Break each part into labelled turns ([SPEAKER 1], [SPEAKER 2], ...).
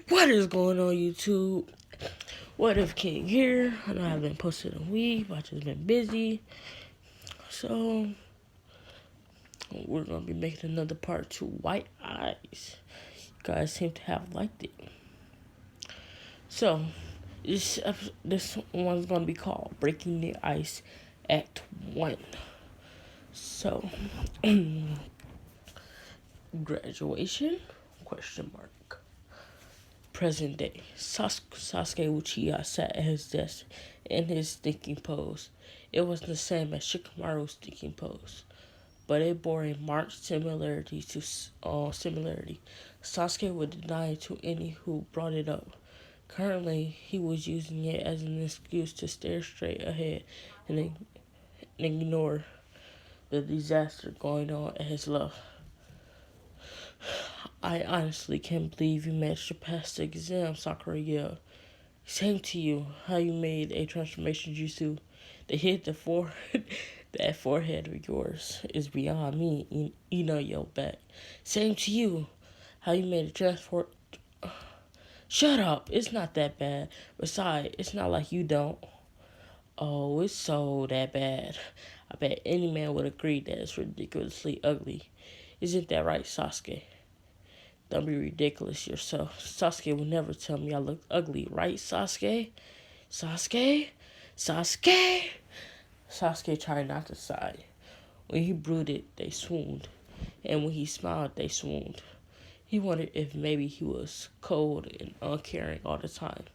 [SPEAKER 1] What is going on, YouTube? What if King here? I know I haven't posted in a week, but I've just been busy. So, we're going to be making another part to White Eyes. You guys seem to have liked it. So, this one's going to be called Breaking the Ice Act 1. So, graduation? Question mark. Present day. Sasuke Uchiha sat at his desk in his thinking pose. It was the same as Shikamaru's thinking pose, but it bore a marked similarity to similarity. Sasuke would deny it to any who brought it up. Currently, he was using it as an excuse to stare straight ahead and ignore the disaster going on at his left. I honestly can't believe you managed to pass the exam, Sakura yelled. Same to you, how you made a transformation jutsu that hit the forehead. That forehead of yours is beyond me, Ino yelled back. Same to you, how you made a transport. Shut up, it's not that bad. Besides, it's not like you don't. Oh, it's so that bad. I bet any man would agree that it's ridiculously ugly. Isn't that right, Sasuke? Don't be ridiculous yourself. Sasuke would never tell me I look ugly, right, Sasuke? Sasuke? Sasuke? Sasuke tried not to sigh. When he brooded, they swooned. And when he smiled, they swooned. He wondered if maybe he was cold and uncaring all the time.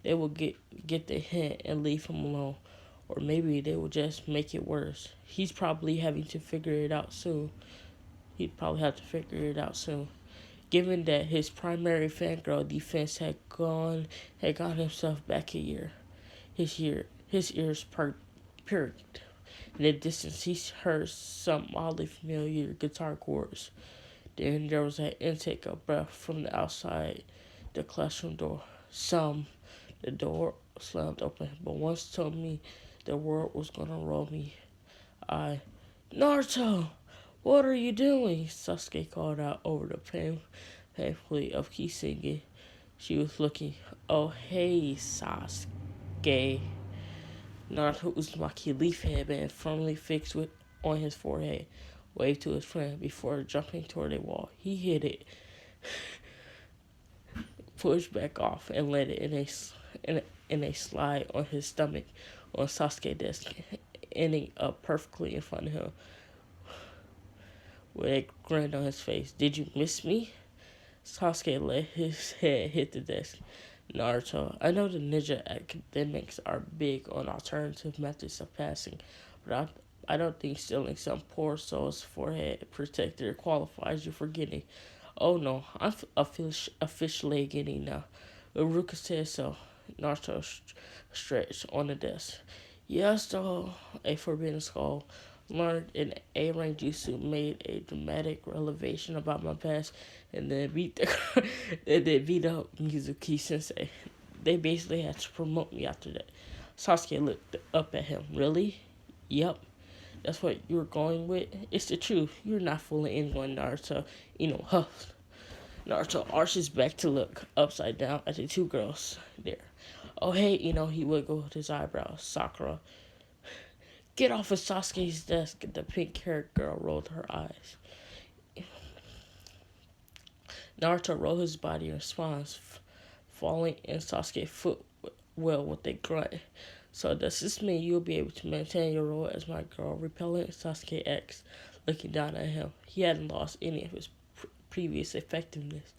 [SPEAKER 1] They would get the hint and leave him alone. Or maybe they would just make it worse. He's probably having to figure it out soon. He'd probably have to figure it out soon. Given that his primary fangirl defense had gone himself back a year. His ears perked. In the distance, he heard some oddly familiar guitar chords. Then there was an intake of breath from the outside the classroom door. The door slammed open, but once told me the world was gonna roll me. Naruto, what are you doing? Sasuke called out over the painfully of key singing. She was looking. Oh, hey, Sasuke. Naruto Uzumaki leaf headband firmly fixed on his forehead, waved to his friend before jumping toward a wall. He hit it, pushed back off, and landed in a slide on his stomach on Sasuke's desk, ending up perfectly in front of him with a grin on his face. Did you miss me? Sasuke let his head hit the desk. Naruto, I know the ninja academics are big on alternative methods of passing, but I don't think stealing some poor soul's forehead protector qualifies you for getting. Oh no, I'm officially getting now. Uruka said so. Naruto stretched on the desk. Yes, though, a forbidden skull learned in A-rank jutsu made a dramatic revelation about my past and then beat up Mizuki Sensei. They basically had to promote me after that. Sasuke looked up at him. Really? Yep. That's what you were going with? It's the truth. You're not fooling anyone, Naruto. Huffed. Naruto arches back to look upside down at the two girls there. Oh, hey, he wiggled his eyebrows. Sakura. Get off of Sasuke's desk. The pink-haired girl rolled her eyes. Naruto rolled his body in response, falling in Sasuke's foot well with a grunt. So does this mean you'll be able to maintain your role as my girl? Repellent, Sasuke asked, looking down at him. He hadn't lost any of his previous effectiveness.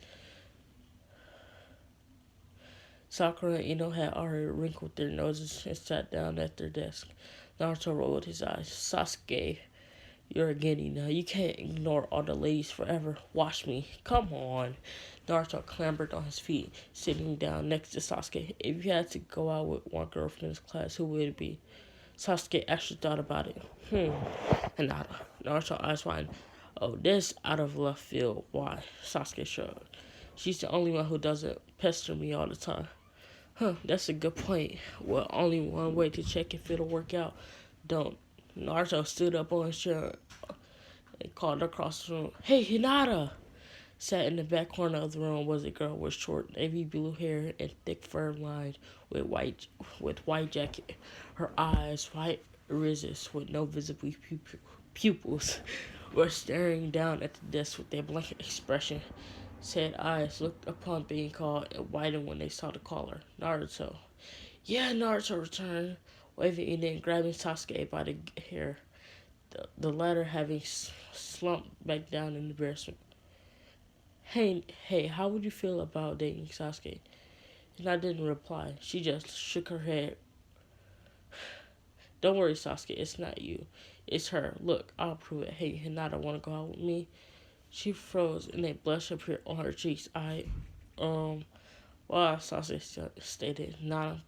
[SPEAKER 1] Sakura and Ino had already wrinkled their noses and sat down at their desk. Naruto rolled his eyes. Sasuke, you're a guinea now. You can't ignore all the ladies forever. Watch me. Come on. Naruto clambered on his feet, sitting down next to Sasuke. If you had to go out with one girl from this class, who would it be? Sasuke actually thought about it. Hinata. Naruto eyes wide. Oh, this out of left field. Why? Sasuke shrugged. She's the only one who doesn't pester me all the time. That's a good point. Well, only one way to check if it'll work out. Don't. Naruto stood up on his chair and called across the room. Hey, Hinata! Sat in the back corner of the room was a girl with short navy blue hair and thick fur lined with white jacket. Her eyes, white irises with no visible pupils, were staring down at the desk with a blank expression. Said eyes looked upon being called and widened when they saw the caller, Naruto. Yeah, Naruto returned, waving and then grabbing Sasuke by the hair, the latter having slumped back down in embarrassment. Hey, how would you feel about dating Sasuke? And I didn't reply. She just shook her head. Don't worry, Sasuke, it's not you. It's her. Look, I'll prove it. Hey, Hinata, wanna go out with me? She froze and a blush appeared on her cheeks. Um, well, Sasuke stated, Nana,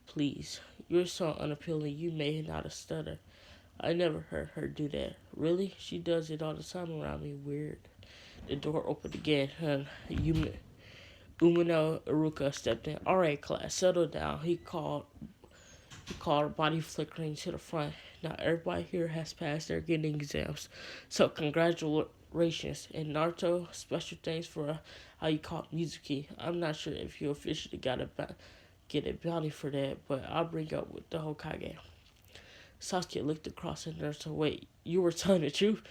[SPEAKER 1] please. You're so unappealing, you made Hinata stutter. I never heard her do that. Really? She does it all the time around me. Weird. The door opened again, and Umino Iruka stepped in. All right, class, settle down. He called, body flickering to the front. Now everybody here has passed their getting exams, so congratulations. And Naruto, special thanks for how you caught Mizuki. I'm not sure if you officially get a bounty for that, but I'll bring up with the Hokage. Sasuke looked across at Naruto. Wait, you were telling the truth?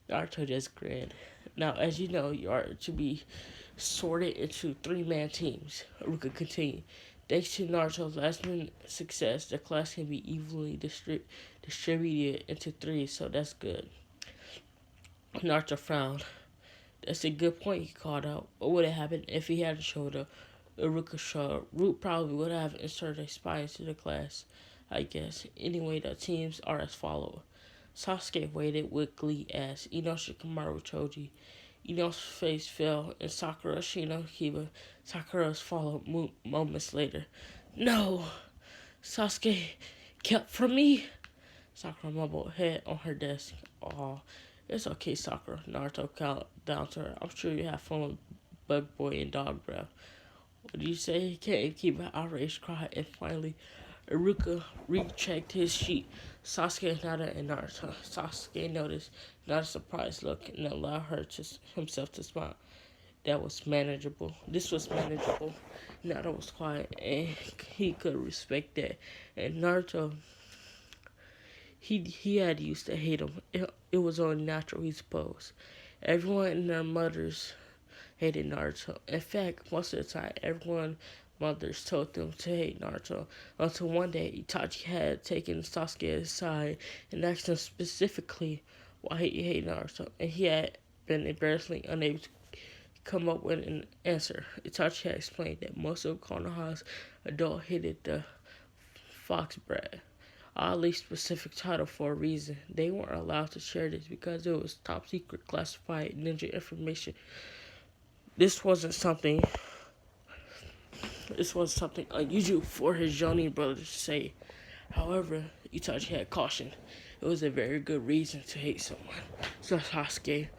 [SPEAKER 1] Naruto just grinned. Now, as you know, you are to be sorted into three-man teams. Haruka continued. Thanks to Naruto's last-minute success, the class can be evenly distributed into three, so that's good. Naruto frowned. That's a good point, he called out. What would have happened if he hadn't showed up? Iruka shrugged. Root probably would have inserted a spy into the class, I guess. Anyway, the teams are as follows. Sasuke waited with glee as Ino Shikamaru Choji. Ino's face fell, and Sakura Shino Kiba. Sakura's followed moments later. No! Sasuke kept from me? Sakura mumbled, head on her desk. Aw, it's okay, Sakura. Naruto called down to her. I'm sure you have fun with Bug Boy and Dog Breath. What did you say? He can't keep an outraged cry, and finally, Iruka rechecked his sheet. Sasuke, Hinata, and Naruto. Sasuke noticed, not a surprised look, and allowed himself to smile. That was manageable. This was manageable. Naruto was quiet, and he could respect that. And Naruto, he had used to hate him. It was only natural, he supposed. Everyone and their mothers hated Naruto. In fact, most of the time, everyone mothers told them to hate Naruto, until one day Itachi had taken Sasuke aside and asked him specifically why he hated Naruto, and he had been embarrassingly unable to come up with an answer. Itachi had explained that most of Konoha's adults hated the fox brat, oddly specific title for a reason. They weren't allowed to share this because it was top secret classified ninja information. This wasn't something unusual for his Jonin brother to say. However, Itachi had cautioned it was a very good reason to hate someone. So Sasuke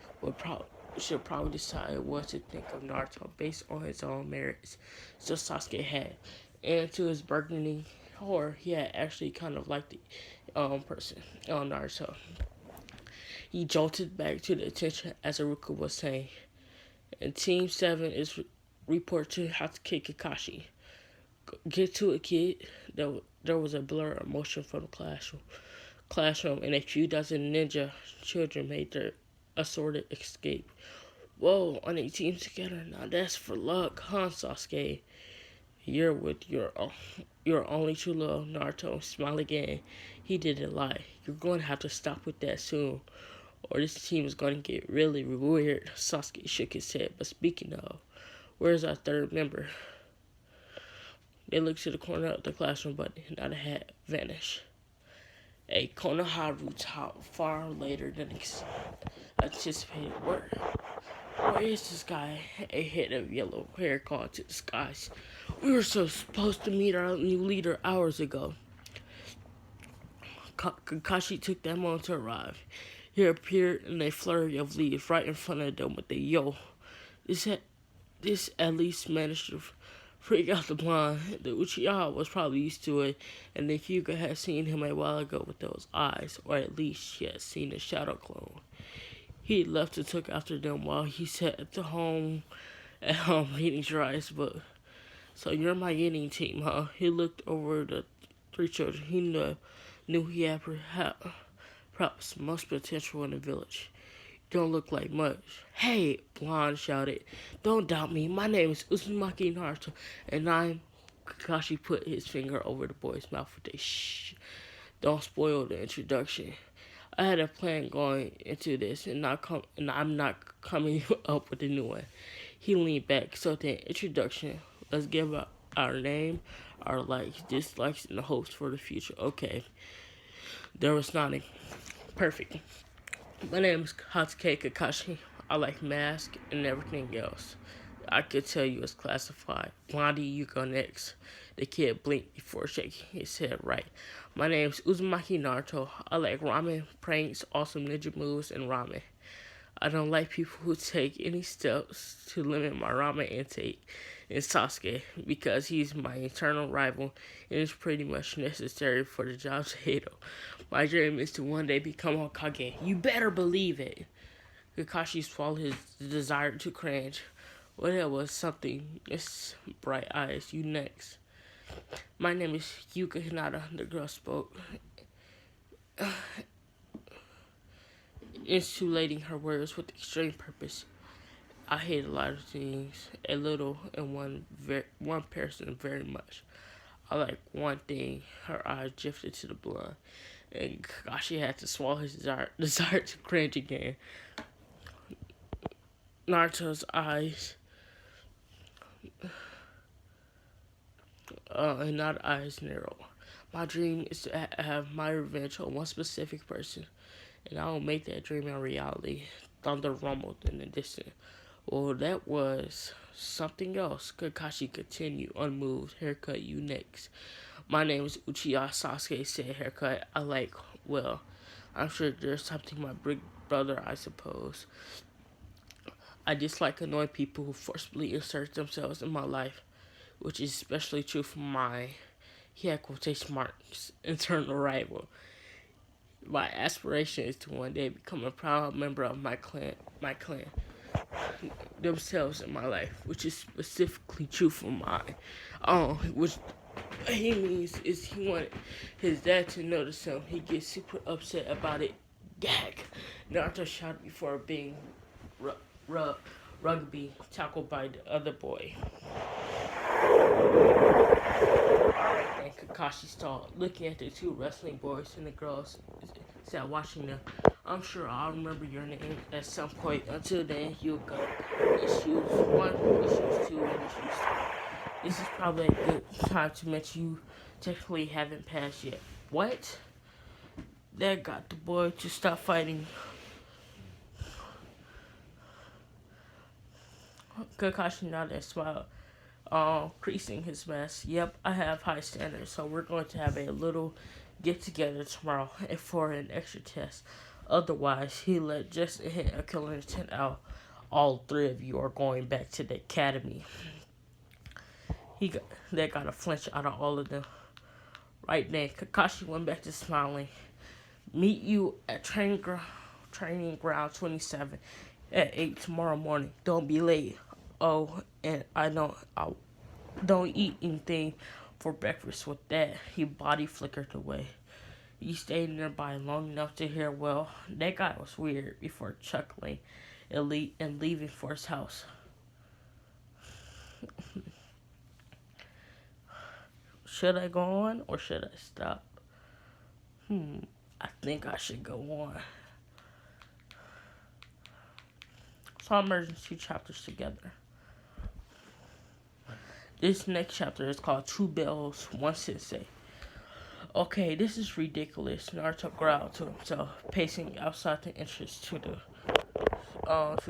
[SPEAKER 1] should probably decide what to think of Naruto based on his own merits. So Sasuke had. And to his burgeoning horror, he had actually kind of liked the person, Naruto. He jolted back to the attention as Iruka was saying. And Team 7 is reported to Hatsuki Kakashi. Get to it, kid. There was a blur of motion from the classroom, and a few dozen ninja children made their assorted escape. Whoa, on a team together. Now that's for luck, huh, Sasuke? You're with your only true love, Naruto. Smile again. He didn't lie. You're going to have to stop with that soon, or this team is going to get really weird. Sasuke shook his head. But speaking of, where's our third member? They looked to the corner of the classroom, but Hinata had vanished. A Konoha top far later than anticipated. Where is this guy? A head of yellow hair called to the skies. We were so supposed to meet our new leader hours ago. Kakashi took that moment to arrive. He appeared in a flurry of leaves right in front of them with a yo. This at least managed to freak out the blonde. The Uchiha was probably used to it, and the Hyūga had seen him a while ago with those eyes, or at least she had seen the shadow clone. He left and took after them while he sat at home reading his rice book. So you're my eating team, huh? He looked over the three children. He knew he had perhaps most potential in the village. You don't look like much. Hey, Blonde shouted. Don't doubt me. My name is Uzumaki Naruto, and I'm... Kakashi put his finger over the boy's mouth with a shh. Don't spoil the introduction. I had a plan going into this, and I'm not coming up with a new one. He leaned back. So the introduction. Let's give our name, our likes, dislikes, and the hopes for the future. Okay. There was nodding. Perfect. My name is Hatsuke Kakashi. I like mask and everything else. I could tell you it's classified. Blondie, you go next. The kid blinked before shaking his head right. My name's Uzumaki Naruto. I like ramen, pranks, awesome ninja moves, and ramen. I don't like people who take any steps to limit my ramen intake in Sasuke because he's my eternal rival and is pretty much necessary for the job's halo. My dream is to one day become Hokage. You better believe it. Kakashi swallowed his desire to cringe. Well, that was something. It's bright eyes. You next. My name is Hyūga Hinata, the girl spoke, insulating her words with extreme purpose. I hate a lot of things, a little, and one person very much. I like one thing. Her eyes drifted to the blonde, and Kakashi had to swallow his desire to cringe again. Naruto's eyes, and not eyes narrow. My dream is to have my revenge on one specific person, and I will make that dream a reality. Thunder rumbled in the distance. Well, that was something else. Kakashi continued, unmoved. Haircut, you next. My name is Uchihas, Sasuke said. Haircut, I like, well, I'm sure there's something my big brother, I suppose. I dislike annoying people who forcibly insert themselves in my life, which is especially true for my, he had quotation marks, internal rival. My aspiration is to one day become a proud member of my clan themselves in my life, which is specifically true for mine. Which he means is he wanted his dad to notice him. He gets super upset about it. Gag. Naruto shouted before being rugby tackled by the other boy. Alright then, Kakashi stalled, looking at the two wrestling boys and the girls sat watching them. I'm sure I'll remember your name at some point. Until then, you'll go. Issues 1, issues 2, and issues 3. This is probably a good time to mention you technically haven't passed yet. What? That got the boy to stop fighting. Kakashi nodded and smiled, creasing his mask. Yep, I have high standards, so we're going to have a little get-together tomorrow for an extra test. Otherwise, he let just hit a killer intent out. All three of you are going back to the academy. That got a flinch out of all of them. Right then, Kakashi went back to smiling. Meet you at training ground 27 at 8 tomorrow morning. Don't be late. Oh, and I don't eat anything for breakfast with that. He body flickered away. He stayed nearby long enough to hear, well, that guy was weird, before chuckling and leaving for his house. Should I go on or should I stop? I think I should go on. So I'm merging two chapters together. This next chapter is called Two Bells, One Sensei. Okay, this is ridiculous. Naruto growled to himself, pacing outside the entrance to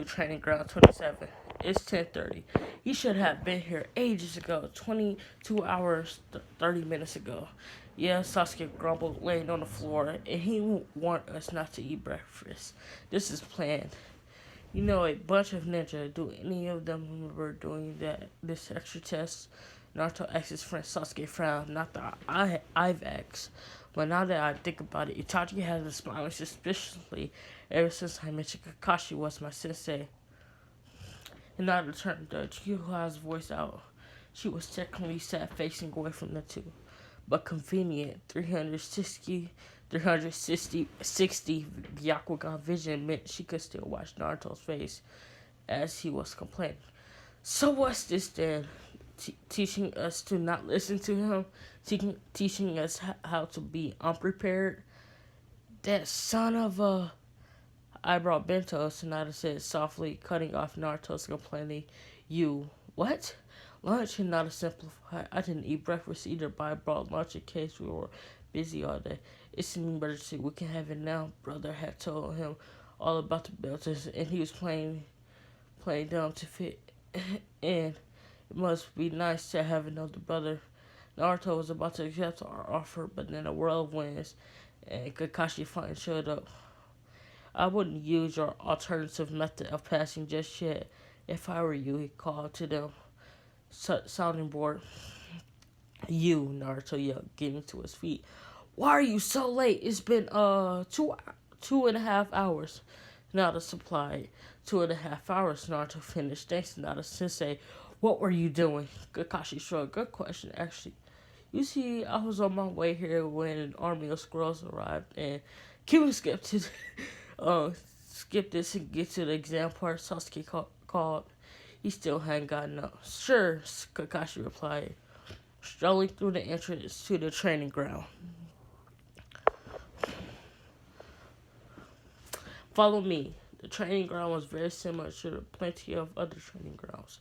[SPEAKER 1] training ground 27. It's 10:30. He should have been here ages ago, 22 hours, 30 minutes ago. Yeah, Sasuke grumbled, laying on the floor, and he warned us not to eat breakfast. This is planned. You know, a bunch of ninja. Do any of them remember doing this extra test? Naruto asked his friend. Sasuke frowned. Not that I've asked. But now that I think about it, Itachi has been smiling suspiciously ever since I mentioned Kakashi was my sensei. And now to turn the Uchihas voice out. She was technically sat facing away from the two. But convenient 360 Byakugan vision meant she could still watch Naruto's face as he was complaining. So what's this then? Teaching us to not listen to him? Teaching us how to be unprepared? That son of a... I brought bento, Sonata said softly, cutting off Naruto's complaining. You... What? Lunch, Hinata simplified. I didn't eat breakfast either, but I brought lunch in case we were busy all day. It's an emergency. We can have it now. Brother had told him all about the belters, and he was playing dumb to fit in. It must be nice to have another brother. Naruto was about to accept our offer, but then a whirlwind and Kakashi finally showed up. I wouldn't use your alternative method of passing just yet. If I were you, he called to them. Sounding board. You, Naruto yelled, getting to his feet. Why are you so late? It's been 2.5 hours. Nada supplied. 2.5 hours, Naruto finished. Thanks, Nada Sensei. What were you doing? Kakashi shrugged. Good question, actually. You see, I was on my way here when an army of squirrels arrived, and Cuban skipped this and get to the exam part. Sasuke called. He still hadn't gotten up. Sure, Kakashi replied, strolling through the entrance to the training ground. Follow me. The training ground was very similar to plenty of other training grounds,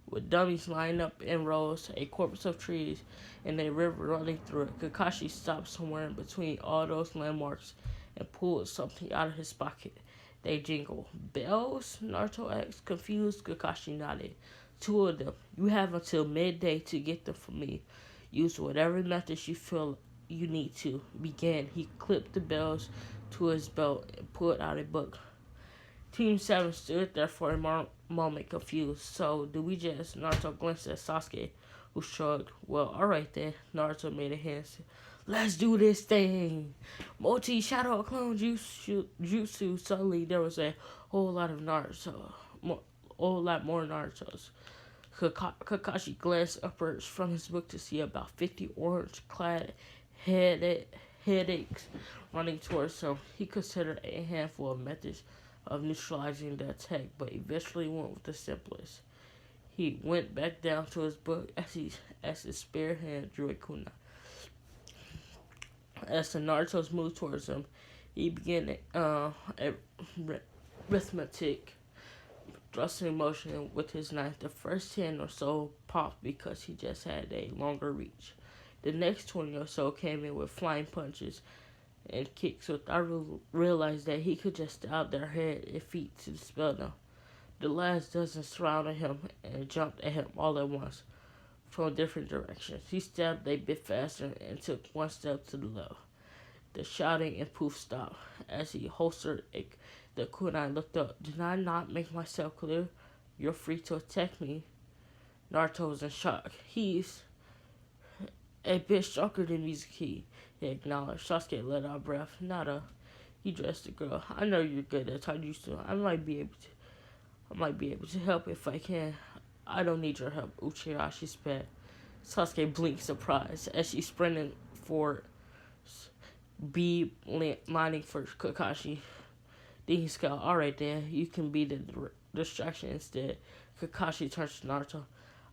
[SPEAKER 1] with dummies lined up in rows, a corpus of trees, and a river running through it. Kakashi stopped somewhere in between all those landmarks and pulled something out of his pocket. They jingle. Bells? Naruto asked. Confused, Kakashi nodded. 2 of them. You have until midday to get them from me. Use whatever methods you feel you need to. Begin. He clipped the bells to his belt and pulled out a book. Team 7 stood there for a moment, confused. So, do we just... Naruto glanced at Sasuke, who shrugged. Well, alright then. Naruto made a hand. Let's do this thing. Multi Shadow Clone Jutsu. Suddenly there was a whole lot of Naruto. Whole lot more Narutos. Kakashi glanced upwards from his book to see about 50 orange-clad headaches running towards him. He considered a handful of methods of neutralizing the attack, but eventually went with the simplest. He went back down to his book as his spare hand drew a kunai. As the Naruto's moved towards him, he began a arithmetic thrusting motion with his knife. The first 10 or so popped because he just had a longer reach. The next 20 or so came in with flying punches and kicks without realized that he could just stab their head and feet to dispel them. The last dozen surrounded him and jumped at him all at once from different directions. He stabbed a bit faster and took one step to the left. The shouting and poof stopped. As he holstered the kunai, looked up. Did I not make myself clear? You're free to attack me. Naruto was in shock. He's a bit stronger than Mizuki, he acknowledged. Sasuke let out breath. Nada. He dressed the girl. I know you're good at taijutsu. I might be able to help if I can. I don't need your help, Uchihas, she said. Sasuke blinked surprise as she sprinted forward, lining for Kakashi. Then he scowled. Alright then, you can be the distraction instead. Kakashi turned to Naruto.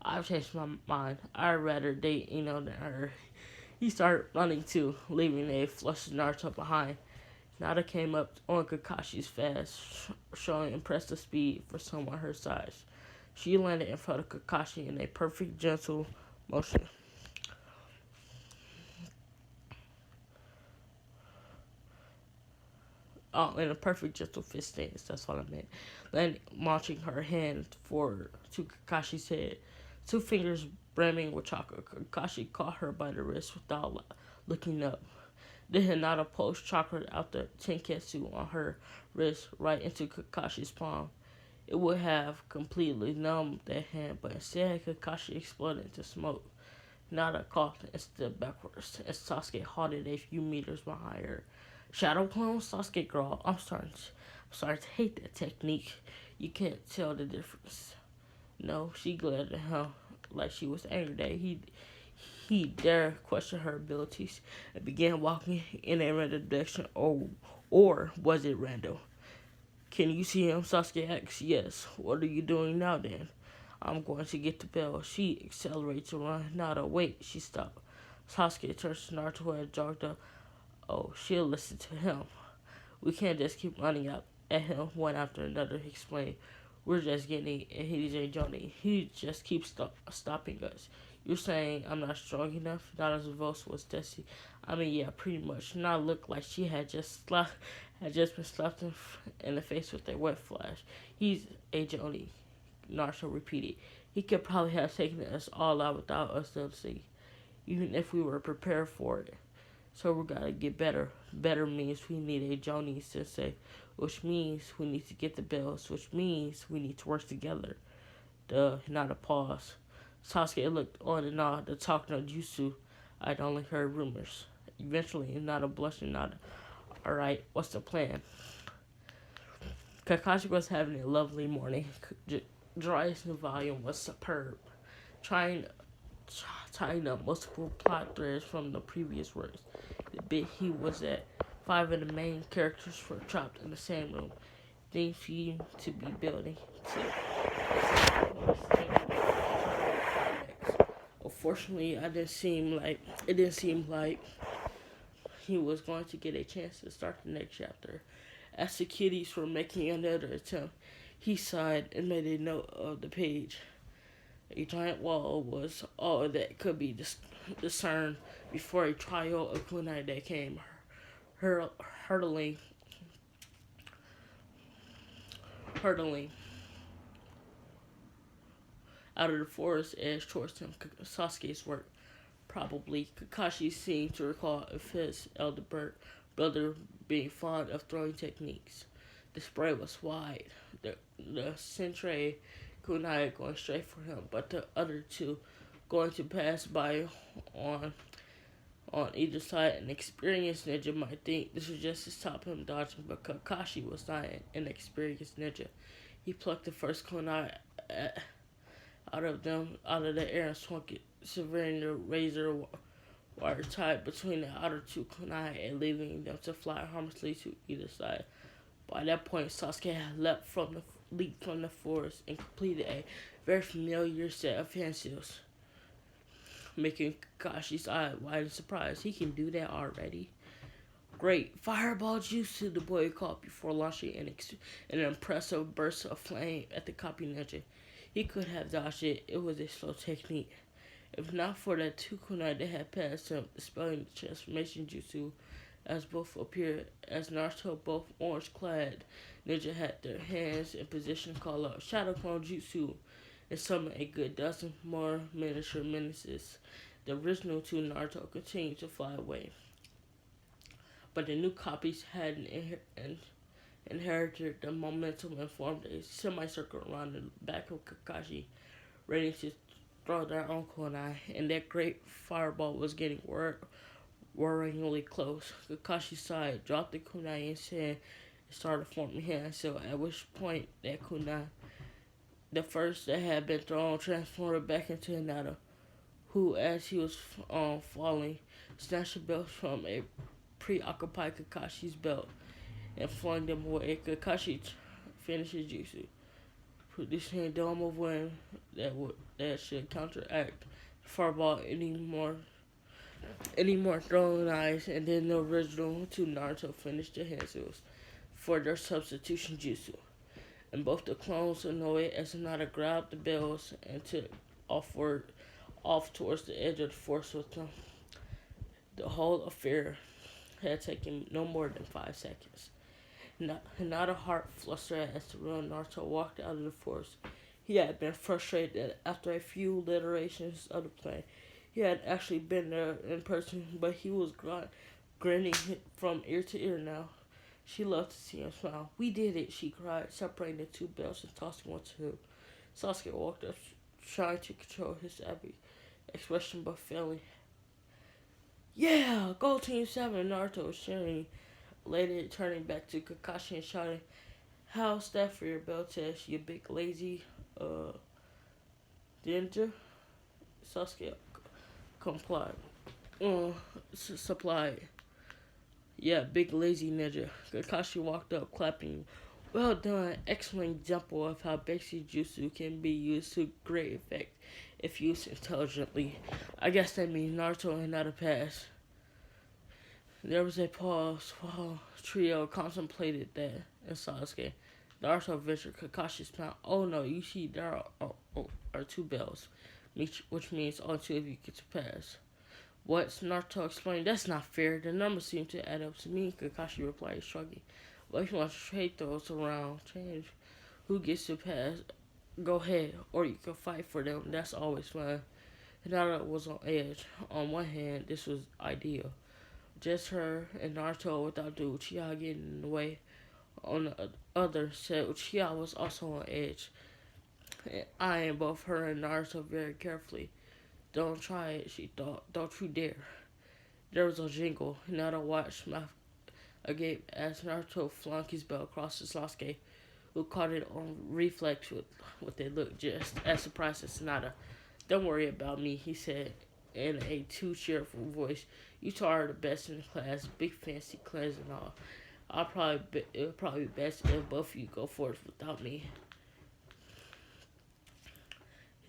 [SPEAKER 1] I've changed my mind. I'd rather date Ino than her. He started running too, leaving a flushed Naruto behind. Nada came up on Kakashi's fast, showing impressive speed for someone her size. She landed in front of Kakashi in a perfect gentle motion. Oh, in a perfect gentle fist stance, that's what I meant. Then launching her hand forward to Kakashi's head. 2 fingers brimming with chocolate. Kakashi caught her by the wrist without looking up. Then Hinata pushed chocolate out the tenketsu on her wrist right into Kakashi's palm. It would have completely numbed that hand, but instead Kakashi exploded into smoke. Nada coughed and stood backwards, and Sasuke halted a few meters behind her. Shadow clone? Sasuke growled. I'm starting to hate that technique. You can't tell the difference. No, she glared at him like she was angry that he dare question her abilities and began walking in a random direction. Or was it random? Can you see him? Sasuke asked. Yes. What are you doing now then? I'm going to get the bell. She accelerated to run. Nada, wait. She stopped. Sasuke turned to Naruto who had jogged up. Oh, she'll listen to him. We can't just keep running out at him one after another, he explained. We're just getting and he's a Johnny. He just keeps stopping us. You're saying I'm not strong enough? Nada's voice was testy. I mean, yeah, pretty much. Nada looked like she had just been slapped in the face with a wet flash. He's a Johnny, Naruto repeated. He could probably have taken us all out without us noticing, even if we were prepared for it. So we gotta get better. Better means we need a Johnny sensei, which means we need to get the bells, which means we need to work together. Duh, not a pause. Sasuke looked on and on. The talk no jutsu. I'd only heard rumors. Eventually, not a blushing nod. Alright, what's the plan? Kakashi was having a lovely morning. Dry's new volume was superb. Trying tying up multiple plot threads from the previous works. The bit he was at, 5 of the main characters were trapped in the same room. Things seemed to be building. Unfortunately, it didn't seem like he was going to get a chance to start the next chapter. As the kiddies were making another attempt, he sighed and made a note of the page. A giant wall was all that could be discerned before a trio of kunai that came hurtling out of the forest edge towards him. Sasuke's work. Probably Kakashi seemed to recall of his elder brother being fond of throwing techniques. The spray was wide. The Sentry kunai going straight for him, but the other two going to pass by on either side. An experienced ninja might think this was just to stop him dodging, but Kakashi was not an experienced ninja. He plucked the first kunai out of the air and swung it, severing the razor wire tied between the outer two kunai and leaving them to fly harmlessly to either side. By that point, Sasuke had leaped from the forest and completed a very familiar set of hand seals, making Kakashi's eye wide in surprise. He can do that already? Great. Fireball jutsu, the boy called before launching an impressive burst of flame at the copy ninja. He could have dodged it. It was a slow technique. If not for the two kunai that had passed him, dispelling the transformation jutsu as both appeared as Naruto, both orange-clad ninja had their hands in position to call out Shadow Clone Jutsu and summon a good dozen more miniature menaces. The original two Naruto continued to fly away, but the new copies had inherited the momentum and formed a semicircle around the back of Kakashi, ready to throw their own kunai, and that great fireball was getting worryingly close. Kakashi sighed, dropped the kunai in his hand, and started forming hands. So at which point that kunai, the first that had been thrown, transformed back into Hinata, who, as he was falling, snatched the belt from a preoccupied Kakashi's belt and flung them away. Kakashi finished his jutsu, producing a dome of wind that should counteract the fireball any more throwing eyes, and then the original two Naruto finished the hand seals for their substitution jutsu. And both the clones annoyed as Hinata grabbed the bells and took off towards the edge of the forest with them. The whole affair had taken no more than 5 seconds. Hinata heart flustered as the real Naruto walked out of the forest. He had been frustrated that after a few iterations of the plan, he had actually been there in person, but he was grinning from ear to ear now. She loved to see him smile. We did it, she cried, separating the two belts and tossing one to him. Sasuke walked up, trying to control his expression but failing. Yeah, go Team 7, Naruto was cheering. Later, turning back to Kakashi and shouting, how's that for your bell test, you big lazy uh, ninja? Sasuke complied. Supplied. Yeah, big lazy ninja. Kakashi walked up, clapping. Well done. Excellent example of how basic jutsu can be used to great effect if used intelligently. I guess that means Naruto and not a pass. There was a pause while Trio contemplated that in Sasuke. Naruto ventured Kakashi's mouth. Oh no, you see there are two bells, which means all two of you get to pass. What? Naruto explained. That's not fair. The numbers seem to add up to me, Kakashi replied, shrugging. Well, if you want to trade those around, change who gets to pass, go ahead, or you can fight for them. That's always fun. Hinata was on edge. On one hand, this was ideal. Just her and Naruto without the Uchiha getting in the way. On the other, said Uchiha was also on edge, eyeing both her and Naruto very carefully. Don't try it, she thought. Don't you dare. There was a jingle. Hinata watched mouth agape as Naruto flung his belt across to Sasuke, who caught it on reflex with a look just as surprised as Hinata. Don't worry about me, he said in a too cheerful voice. You two are the best in the class, big fancy cleanse and all. It'll probably be best if both of you go forth without me.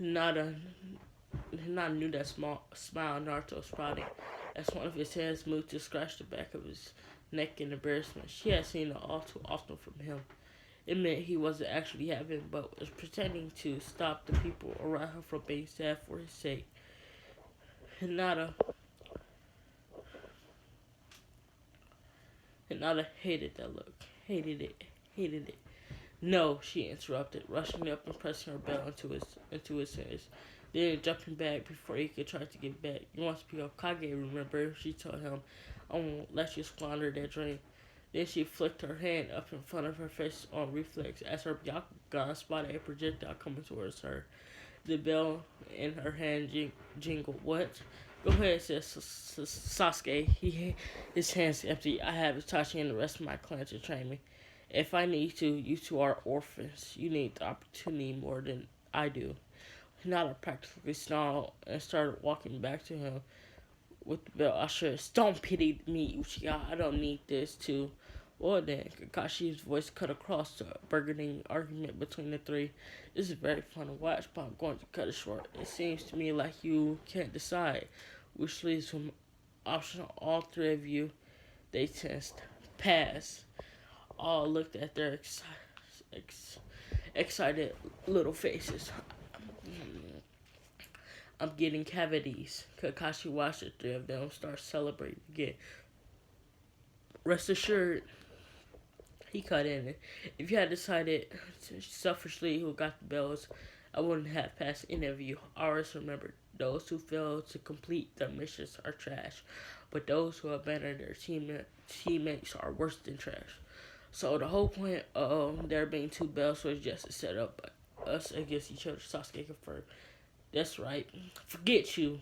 [SPEAKER 1] Hinata knew that small smile Naruto sprouting as one of his hands moved to scratch the back of his neck in embarrassment. She had seen it all too often from him. It meant he wasn't actually having, but was pretending to stop the people around her from being sad for his sake. Hinata hated that look. Hated it. No, she interrupted, rushing up and pressing her belt into his hands. Then jumping back before he could try to get back. You want to be Hokage, remember? She told him, I won't let you squander that dream. Then she flicked her hand up in front of her face on reflex as her Byakugan spotted a projectile coming towards her. The bell in her hand jingled. What? Go ahead, said Sasuke. His hands empty. I have Itachi and the rest of my clan to train me. If I need to, you two are orphans. You need the opportunity more than I do. Hinata practically snarled and started walking back to him with the belt. I should. Don't pity me, Uchiha. I don't need this too. Well then, Kakashi's voice cut across the burgeoning argument between the three. This is very fun to watch, but I'm going to cut it short. It seems to me like you can't decide, which leaves to an option all three of you. They tensed. Pass. All looked at their excited little faces. I'm getting cavities. Kakashi watched the three of them start celebrating again. Rest assured, he cut in. If you had decided selfishly who got the bells, I wouldn't have passed any of you. Always remember, those who fail to complete their missions are trash, but those who abandon their teammates are worse than trash. So the whole point of there being two bells was just to set up us against each other. Sasuke confirmed. That's right. Forget you.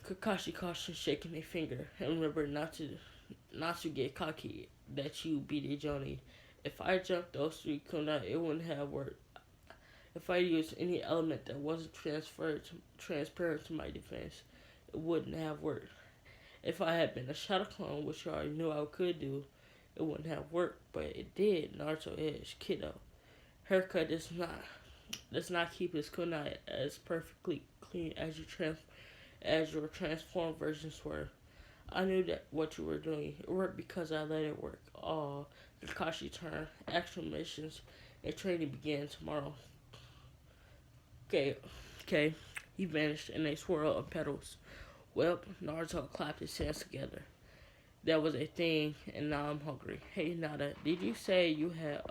[SPEAKER 1] Kakashi cautioned, shaking a finger. And remember not to get cocky that you beat a Johnny. If I jumped those three kunai, it wouldn't have worked. If I used any element that wasn't transparent to my defense, it wouldn't have worked. If I had been a shadow clone, which I already knew I could do, it wouldn't have worked, but it did. Naruto edged. Kiddo. Haircut does not keep his kunai as perfectly clean as your transformed versions were. I knew that what you were doing. It worked because I let it work. Oh, Kakashi turned. Actual missions and training began tomorrow. Okay. He vanished in a swirl of petals. Well, Naruto clapped his hands together. That was a thing, and now I'm hungry. Hey, Nada, did you say you had,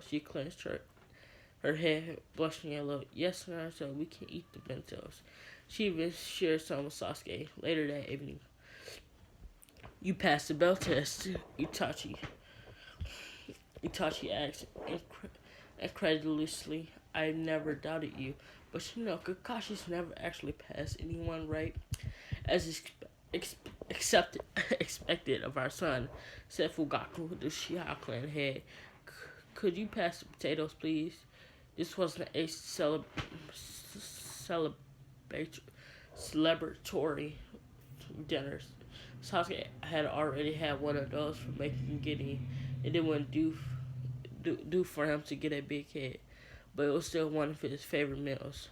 [SPEAKER 1] she clenched her head, blushing a little. Yes, Naruto, we can eat the bentos. She even shared some with Sasuke. Later that evening, you passed the bell test, Itachi asked incredulously. I never doubted you. But Kakashi's never actually passed anyone, right? As is accepted, expected of our son, said Fugaku, the Uchiha clan head. Could you pass the potatoes, please? This wasn't a celebra- celebratory dinner. Sasuke had already had one of those for making getting. It didn't do for him to get a big head, but it was still one of his favorite meals.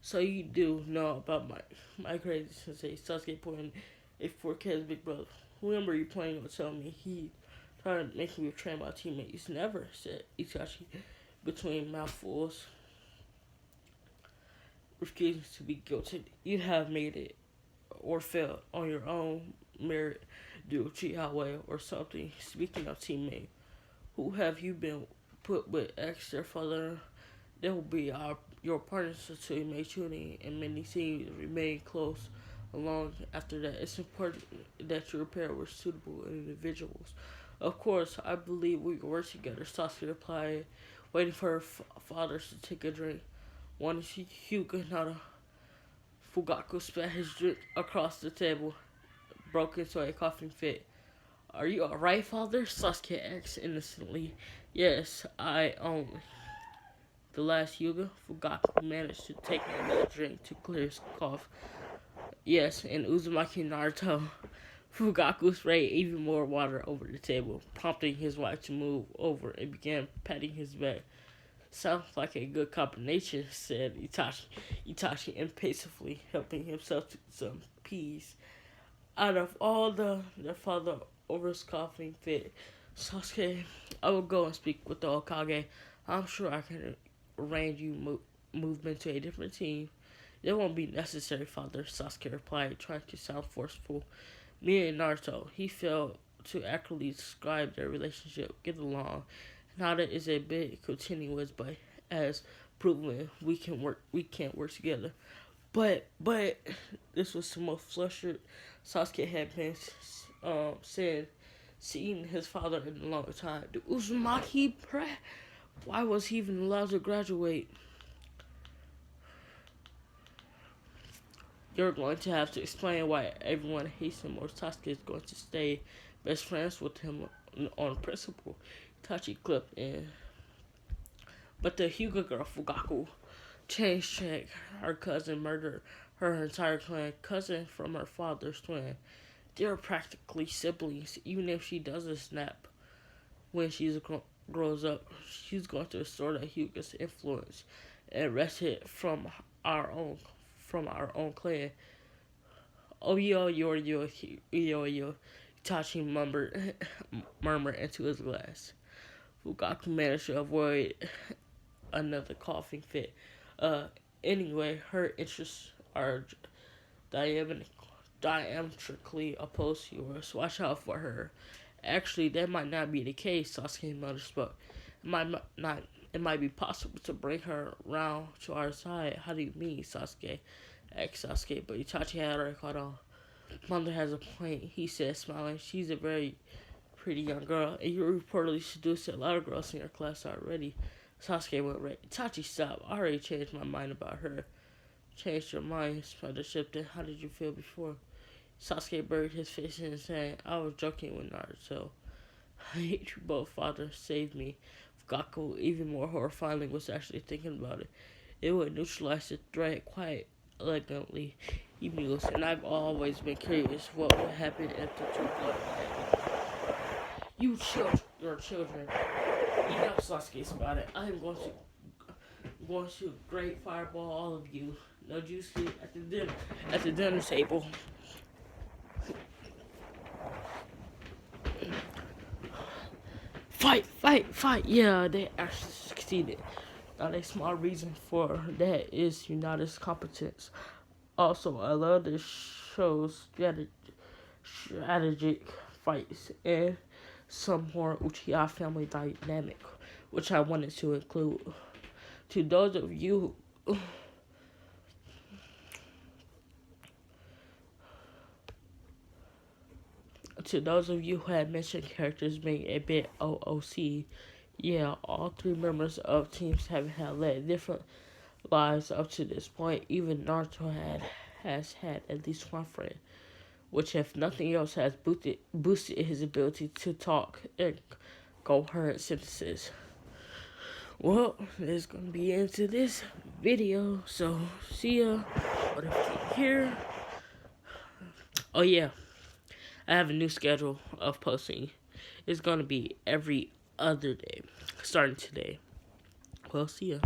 [SPEAKER 1] So you do know about my crazy sensei, Sasuke pointing a fork at his big brother. Remember you planning on telling me he tried to make me betray my teammates? Never, said Itachi between mouthfuls, refusing to be guilty. You have made it or failed on your own merit, do Uchiha way or something. Speaking of teammate, who have you been put with ex their father? They will be your partners to make shooting, and many teams remain close along after that. It's important that you pair with suitable individuals. Of course, I believe we can work together, Sasuke replied, waiting for her fathers to take a drink. One is Hyūga, not a Fugaku spat his drink across the table, broke into a coughing fit. Are you alright, father? Sasuke asked innocently. Yes, I only. The last Hyūga, Fugaku managed to take another drink to clear his cough. Yes, and Uzumaki Naruto. Fugaku sprayed even more water over the table, prompting his wife to move over and began patting his back. Sounds like a good combination, said Itachi impatiently, helping himself to some peas. Out of all their father over his coughing fit, Sasuke, I will go and speak with the Hokage. I'm sure I can arrange you movement to a different team. It won't be necessary, father, Sasuke replied, trying to sound forceful. Me and Naruto, he failed to accurately describe their relationship, get along. Nada is a bit continuous, but as proven, we can't work together. But this was the most flustered Sasuke had been said seeing his father in a long time. The Uzumaki, why was he even allowed to graduate? You're going to have to explain why everyone hates him, or Sasuke is going to stay best friends with him on principle. Itachi clipped in. But the Hyūga girl, Fugaku, changed track. Her cousin murdered her entire clan, cousin from her father's twin. They're practically siblings, even if she doesn't snap when she grows up. She's going to restore the Hyūga's influence and wrest it our own from our own clan. Oh yo, Itachi murmured into his glass. Fugaku managed to avoid another coughing fit. Anyway, her interests are diametrically opposed to yours. Watch out for her. Actually, that might not be the case, Sasuke's mother spoke. It might not. It might be possible to bring her round to our side. How do you mean, Sasuke? Asked Sasuke, but Itachi had already caught on. Mother has a point, he said, smiling. She's a very pretty young girl, and you reportedly seduced a lot of girls in your class already. Sasuke went red. Itachi, stop. I already changed my mind about her. Changed your mind, Mother Shipton. How did you feel before? Sasuke buried his face in his hand. I was joking with Naruto. I hate you both, father. Save me. Fugaku, even more horrifyingly, was actually thinking about it. It would neutralize the threat quite elegantly, he mused, and I've always been curious what would happen if the two blood. You children, your children. Enough, Sasuke spouted. I am going to great fireball all of you. No juice at the dinner table. Fight! Yeah, they actually succeeded. Not a small reason for that is Unitas' competence. Also, I love this show's strategic fights and some more Uchiha family dynamic, which I wanted to include. To those of you who had mentioned characters being a bit OOC, Yeah, all three members of teams have had led different lives up to this point. Even Naruto has had at least one friend, which, if nothing else, has boosted his ability to talk in coherent sentences. Well, that's gonna be into this video. So see ya. But if you here, oh yeah, I have a new schedule of posting. It's gonna be every other day, starting today. Well, see ya.